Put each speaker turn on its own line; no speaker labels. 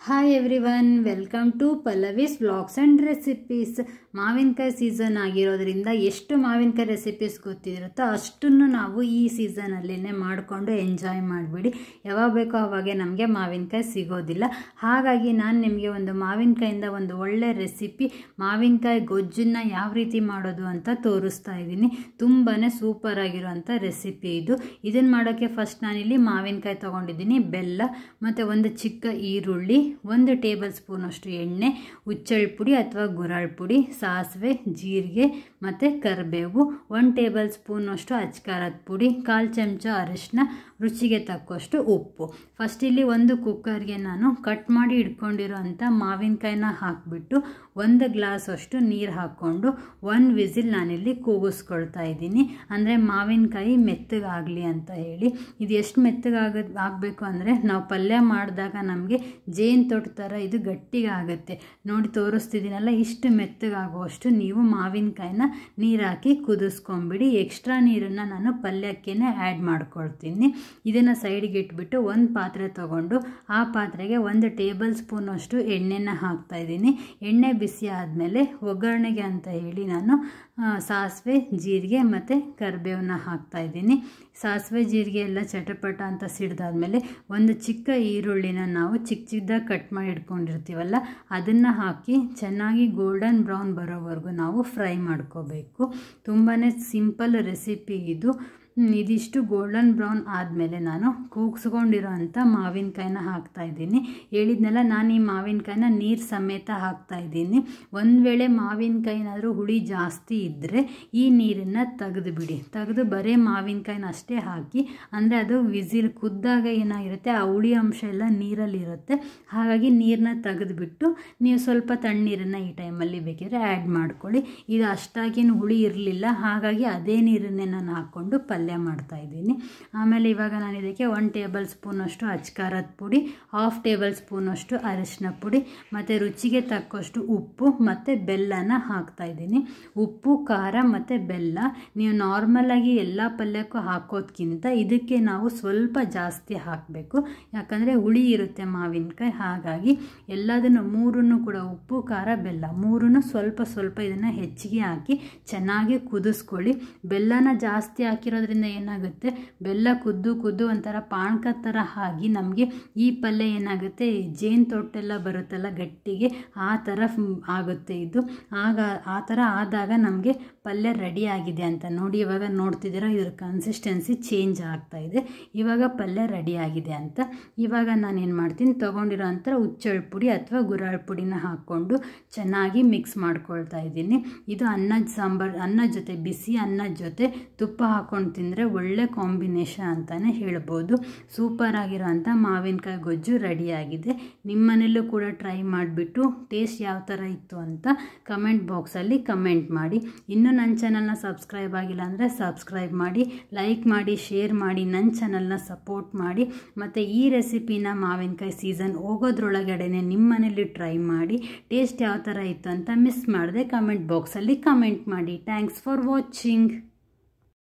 Hi everyone, welcome to Pallavi's vlogs and recipes. ಮಾವಿನಕಾಯಿ season ಆಗಿರೋದ್ರಿಂದ ಎಷ್ಟು ಮಾವಿನಕಾಯಿ ರೆಸಿಪೀಸ್ ಗೊತ್ತಿರುತ್ತೋ ಅಷ್ಟನ್ನು ನಾವು ಈ ಸೀಸನಲ್ಲಿನೇ ಮಾಡಿಕೊಂಡು ಎಂಜಾಯ್ ಮಾಡಿಬಿಡಿ. ಯಾವಾಗ ಬೇಕೋ ಆವಾಗೆ ನಮಗೆ ಮಾವಿನಕಾಯಿ ಸಿಗೋದಿಲ್ಲ. ಹಾಗಾಗಿ ನಾನು ನಿಮಗೆ ಒಂದು ಮಾವಿನಕಾಯಿಂದ ಒಂದು ಒಳ್ಳೆ ರೆಸಿಪಿ, ಮಾವಿನಕಾಯಿ ಗೊಜ್ಜನ್ನು ಯಾವ ರೀತಿ ಮಾಡೋದು ಅಂತ ತೋರಿಸ್ತಾ ಇದ್ದೀನಿ. ತುಂಬಾ ಸೂಪರ್ ಆಗಿರೋಂಥ ರೆಸಿಪಿ ಇದು. ಇದನ್ನು ಮಾಡೋಕ್ಕೆ ಫಸ್ಟ್ ನಾನಿಲ್ಲಿ ಮಾವಿನಕಾಯಿ ತೊಗೊಂಡಿದ್ದೀನಿ, ಬೆಲ್ಲ ಮತ್ತು ಒಂದು ಚಿಕ್ಕ ಈರುಳ್ಳಿ, 1 ಟೇಬಲ್ ಸ್ಪೂನ್ ಅಷ್ಟು ಎಣ್ಣೆ, ಹುಚ್ಚೆಳ್ಳು ಪುಡಿ ಅಥವಾ ಗುರಾಳ್ ಪುಡಿ, ಸಾಸಿವೆ, ಜೀರಿಗೆ ಮತ್ತು ಕರಿಬೇವು, 1 ಟೇಬಲ್ ಸ್ಪೂನ್ ಅಷ್ಟು ಅಚ್ಕಾರದ ಪುಡಿ, 1/4 ಚಮಚ ಅರಿಶಿನ, ರುಚಿಗೆ ತಕ್ಕಷ್ಟು ಉಪ್ಪು. ಫಸ್ಟ್ ಇಲ್ಲಿ ಒಂದು ಕುಕ್ಕರ್ಗೆ ನಾನು ಕಟ್ ಮಾಡಿ ಇಟ್ಕೊಂಡಿರೋ ಅಂಥ ಮಾವಿನಕಾಯಿನ ಹಾಕಿಬಿಟ್ಟು 1 ಗ್ಲಾಸ್ ಅಷ್ಟು ನೀರು ಹಾಕ್ಕೊಂಡು 1 ವಿಸಿಲ್ ನಾನಿಲ್ಲಿ ಕೂಗಿಸ್ಕೊಳ್ತಾ ಇದ್ದೀನಿ. ಅಂದರೆ ಮಾವಿನಕಾಯಿ ಮೆತ್ತಗಾಗಲಿ ಅಂತ ಹೇಳಿ. ಇದು ಎಷ್ಟು ಆಗಬೇಕು ಅಂದರೆ ನಾವು ಪಲ್ಯ ಮಾಡಿದಾಗ ನಮಗೆ ಜೇನು ತೊಟ್ಟು ಥರ ಇದು ಗಟ್ಟಿಗೆ ಆಗುತ್ತೆ. ನೋಡಿ ತೋರಿಸ್ತಿದ್ದೀನಲ್ಲ, ಇಷ್ಟು ಮೆತ್ತಗಾಗುವಷ್ಟು ನೀವು ಮಾವಿನಕಾಯಿನ ನೀರು ಹಾಕಿ ಕುದಿಸ್ಕೊಂಬಿಡಿ. ಎಕ್ಸ್ಟ್ರಾ ನೀರನ್ನು ನಾನು ಪಲ್ಯಕ್ಕೇ ಆ್ಯಡ್ ಮಾಡ್ಕೊಳ್ತೀನಿ. ಇದನ್ನು ಸೈಡಿಗೆ ಇಟ್ಬಿಟ್ಟು ಒಂದು ಪಾತ್ರೆ ತೊಗೊಂಡು ಆ ಪಾತ್ರೆಗೆ 1 ಟೇಬಲ್ ಸ್ಪೂನ್ ಅಷ್ಟು ಎಣ್ಣೆನ ಹಾಕ್ತಾಯಿದ್ದೀನಿ. ಎಣ್ಣೆ ಬಿಸಿ ಆದಮೇಲೆ ಒಗ್ಗರಣೆಗೆ ಅಂತ ಹೇಳಿ ನಾನು ಸಾಸಿವೆ, ಜೀರಿಗೆ ಮತ್ತು ಕರಿಬೇವನ್ನ ಹಾಕ್ತಾಯಿದ್ದೀನಿ. ಸಾಸಿವೆ ಜೀರಿಗೆ ಎಲ್ಲ ಚಟಪಟ ಅಂತ ಸಿಡ್ದಾದ್ಮೇಲೆ ಒಂದು ಚಿಕ್ಕ ಈರುಳ್ಳಿನ ನಾವು ಚಿಕ್ಕದಾಗಿ ಕಟ್ ಮಾಡಿ ಇಟ್ಕೊಂಡಿರ್ತೀವಲ್ಲ ಅದನ್ನು ಹಾಕಿ ಚೆನ್ನಾಗಿ ಗೋಲ್ಡನ್ ಬ್ರೌನ್ ಬರೋವರೆಗೂ ನಾವು ಫ್ರೈ ಮಾಡ್ಕೋಬೇಕು. ತುಂಬಾ ಸಿಂಪಲ್ ರೆಸಿಪಿ ಇದು. ಇದಿಷ್ಟು ಗೋಲ್ಡನ್ ಬ್ರೌನ್ ಆದಮೇಲೆ ನಾನು ಕೂಗಿಸ್ಕೊಂಡಿರೋ ಅಂಥ ಮಾವಿನಕಾಯಿನ ಹಾಕ್ತಾಯಿದ್ದೀನಿ. ಹೇಳಿದ್ನಲ್ಲ, ನಾನು ಈ ಮಾವಿನಕಾಯಿನ ನೀರು ಸಮೇತ ಹಾಕ್ತಾಯಿದ್ದೀನಿ. ಒಂದು ವೇಳೆ ಮಾವಿನಕಾಯಿನಾದರೂ ಹುಳಿ ಜಾಸ್ತಿ ಇದ್ದರೆ ಈ ನೀರನ್ನು ತೆಗೆದು ಬರೀ ಮಾವಿನಕಾಯಿನ ಅಷ್ಟೇ ಹಾಕಿ. ಅಂದರೆ ಅದು ವಿಸಿಲ್ ಕುದ್ದಾಗ ಏನಾಗಿರುತ್ತೆ, ಆ ಹುಳಿ ಅಂಶ ಎಲ್ಲ ನೀರಲ್ಲಿರುತ್ತೆ. ಹಾಗಾಗಿ ನೀರನ್ನ ತೆಗೆದುಬಿಟ್ಟು ನೀವು ಸ್ವಲ್ಪ ತಣ್ಣೀರನ್ನು ಈ ಟೈಮಲ್ಲಿ ಬೇಕಿದ್ರೆ ಆ್ಯಡ್ ಮಾಡ್ಕೊಳ್ಳಿ. ಇದು ಅಷ್ಟಾಗೇನು ಹುಳಿ ಇರಲಿಲ್ಲ, ಹಾಗಾಗಿ ಅದೇ ನೀರನ್ನೇ ನಾನು ಹಾಕ್ಕೊಂಡು ಪಲ್ಯ ಮಾಡ್ತಾಯಿದ್ದೀನಿ. ಆಮೇಲೆ ಇವಾಗ ನಾನು ಇದಕ್ಕೆ 1 ಟೇಬಲ್ ಸ್ಪೂನ್ ಅಷ್ಟು ಅಚ್ಕಾರದ ಪುಡಿ, 1/2 ಟೇಬಲ್ ಸ್ಪೂನ್ ಅಷ್ಟು ಅರಿಶಿನ ಪುಡಿ ಮತ್ತು ರುಚಿಗೆ ತಕ್ಕಷ್ಟು ಉಪ್ಪು ಮತ್ತು ಬೆಲ್ಲನ ಹಾಕ್ತಾಯಿದ್ದೀನಿ. ಉಪ್ಪು, ಖಾರ ಮತ್ತು ಬೆಲ್ಲ ನೀವು ನಾರ್ಮಲಾಗಿ ಎಲ್ಲ ಪಲ್ಯಕ್ಕೂ ಹಾಕೋದ್ಕಿಂತ ಇದಕ್ಕೆ ನಾವು ಸ್ವಲ್ಪ ಜಾಸ್ತಿ ಹಾಕಬೇಕು. ಯಾಕಂದರೆ ಹುಳಿ ಇರುತ್ತೆ ಮಾವಿನಕಾಯಿ. ಹಾಗಾಗಿ ಎಲ್ಲದನ್ನು ಮೂರನ್ನು ಕೂಡ ಉಪ್ಪು, ಖಾರ, ಬೆಲ್ಲ ಮೂರನ್ನು ಸ್ವಲ್ಪ ಸ್ವಲ್ಪ ಇದನ್ನು ಹೆಚ್ಚಿಗೆ ಹಾಕಿ ಚೆನ್ನಾಗಿ ಕುದಿಸ್ಕೊಳ್ಳಿ. ಬೆಲ್ಲನ ಜಾಸ್ತಿ ಹಾಕಿರೋದ್ರಿಂದ ಏನಾಗುತ್ತೆ, ಬೆಲ್ಲ ಕುದ್ದು ಒಂಥರ ಪಾನಕ ಥರ ಆಗಿ ನಮಗೆ ಈ ಪಲ್ಯ ಏನಾಗುತ್ತೆ, ಜೇನು ತೊಟ್ಟೆಲ್ಲ ಬರುತ್ತಲ್ಲ ಗಟ್ಟಿಗೆ, ಆ ಥರ ಆಗುತ್ತೆ ಇದು. ಆ ಥರ ಆದಾಗ ನಮಗೆ ಪಲ್ಯ ರೆಡಿ ಆಗಿದೆ ಅಂತ ನೋಡಿ. ಇವಾಗ ನೋಡ್ತಿದ್ದೀರಾ, ಇದ್ರ ಕನ್ಸಿಸ್ಟೆನ್ಸಿ ಚೇಂಜ್ ಆಗ್ತಾಯಿದೆ. ಇವಾಗ ಪಲ್ಯ ರೆಡಿ ಆಗಿದೆ ಅಂತ. ಇವಾಗ ನಾನೇನು ಮಾಡ್ತೀನಿ, ತೊಗೊಂಡಿರೋ ಅಂಥ ಹುಚ್ಚೆಳ್ಳು ಪುಡಿ ಅಥವಾ ಗುರಾಳ್ ಪುಡಿನ ಹಾಕ್ಕೊಂಡು ಚೆನ್ನಾಗಿ ಮಿಕ್ಸ್ ಮಾಡ್ಕೊಳ್ತಾ ಇದ್ದೀನಿ. ಇದು ಅನ್ನದ ಜೊತೆ, ಬಿಸಿ ಅನ್ನದ ಜೊತೆ ತುಪ್ಪ ಹಾಕ್ಕೊಂಡು ತಿಂದರೆ ಒಳ್ಳೆ ಕಾಂಬಿನೇಷನ್ ಅಂತಲೇ ಹೇಳ್ಬೋದು. ಸೂಪರ್ ಆಗಿರೋಂಥ ಮಾವಿನಕಾಯಿ ಗೊಜ್ಜು ರೆಡಿಯಾಗಿದೆ. ನಿಮ್ಮ ಮನೆಯಲ್ಲೂ ಕೂಡ ಟ್ರೈ ಮಾಡಿಬಿಟ್ಟು ಟೇಸ್ಟ್ ಯಾವ ಥರ ಇತ್ತು ಅಂತ ಕಮೆಂಟ್ ಬಾಕ್ಸಲ್ಲಿ ಕಮೆಂಟ್ ಮಾಡಿ. ಇನ್ನೂ ನನ್ನ ಚಾನಲ್ನ ಸಬ್ಸ್ಕ್ರೈಬ್ ಆಗಿಲ್ಲ ಅಂದರೆ ಸಬ್ಸ್ಕ್ರೈಬ್ ಮಾಡಿ, ಲೈಕ್ ಮಾಡಿ, ಶೇರ್ ಮಾಡಿ, ನನ್ನ ಚಾನಲ್ನ ಸಪೋರ್ಟ್ ಮಾಡಿ. ಮತ್ತು ಈ ರೆಸಿಪಿನ ಮಾವಿನಕಾಯಿ ಸೀಸನ್ ಹೋಗೋದ್ರೊಳಗಡೆ ನಿಮ್ಮ ಮನೇಲಿ ಟ್ರೈ ಮಾಡಿ ಟೇಸ್ಟ್ ಯಾವ ಥರ ಇತ್ತು ಅಂತ ಮಿಸ್ ಮಾಡದೆ ಕಮೆಂಟ್ ಬಾಕ್ಸಲ್ಲಿ ಕಮೆಂಟ್ ಮಾಡಿ. Thanks for watching.